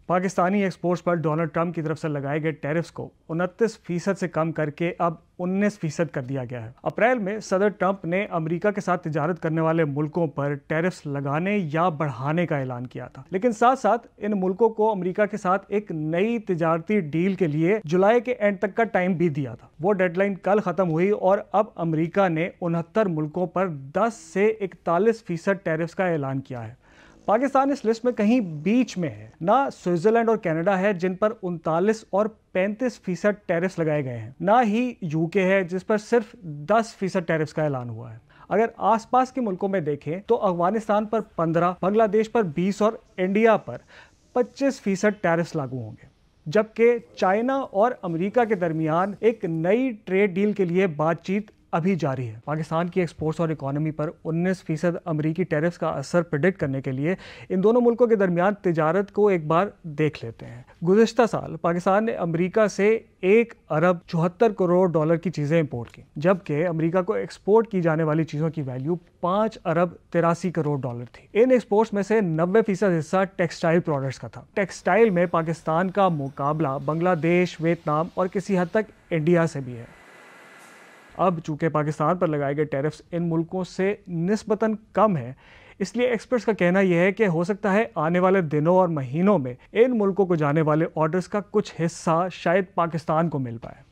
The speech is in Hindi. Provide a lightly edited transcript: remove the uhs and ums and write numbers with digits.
पाकिस्तानी एक्सपोर्ट्स पर डोनाल्ड ट्रंप की तरफ से लगाए गए टैरिफ्स को 29% से कम करके अब 19% कर दिया गया है। अप्रैल में सदर ट्रंप ने अमेरिका के साथ तिजारत करने वाले मुल्कों पर टैरिफ्स लगाने या बढ़ाने का ऐलान किया था, लेकिन साथ साथ इन मुल्कों को अमेरिका के साथ एक नई तिजारती डील के लिए जुलाई के एंड तक का टाइम भी दिया था। वो डेडलाइन कल खत्म हुई और अब अमेरिका ने 69 मुल्कों पर 10 से 41% टैरिफ्स का ऐलान किया है। पाकिस्तान इस लिस्ट में कहीं बीच में है। ना स्विट्जरलैंड और कनाडा है जिन पर 39 और 35% टैरिफ्स लगाए गए हैं, ना ही यूके है जिस पर सिर्फ 10% टैरिफ्स का ऐलान हुआ है। अगर आसपास के मुल्कों में देखें तो अफगानिस्तान पर 15, बांग्लादेश पर 20 और इंडिया पर 25% टैरिफ्स लागू होंगे, जबकि चाइना और अमेरिका के दरमियान एक नई ट्रेड डील के लिए बातचीत अभी जारी है। पाकिस्तान की एक्सपोर्ट्स और इकोनॉमी पर 19% अमेरिकी टैरिफ्स का असर प्रेडिक्ट करने के लिए इन दोनों मुल्कों के दरमियान तिजारत को एक बार देख लेते हैं। गुज़िश्ता साल पाकिस्तान ने अमेरिका से 1 अरब 74 करोड़ डॉलर की चीज़ें इंपोर्ट की, जबकि अमेरिका को एक्सपोर्ट की जाने वाली चीज़ों की वैल्यू 5 अरब 83 करोड़ डॉलर थी। इन एक्सपोर्ट्स में से 90% हिस्सा टेक्सटाइल प्रोडक्ट्स का था। टेक्सटाइल में पाकिस्तान का मुकाबला बांग्लादेश, वियतनाम और किसी हद तक इंडिया से भी है। अब चूंकि पाकिस्तान पर लगाए गए टैरिफ्स इन मुल्कों से निस्बतन कम है, इसलिए एक्सपर्ट्स का कहना यह है कि हो सकता है आने वाले दिनों और महीनों में इन मुल्कों को जाने वाले ऑर्डर्स का कुछ हिस्सा शायद पाकिस्तान को मिल पाए।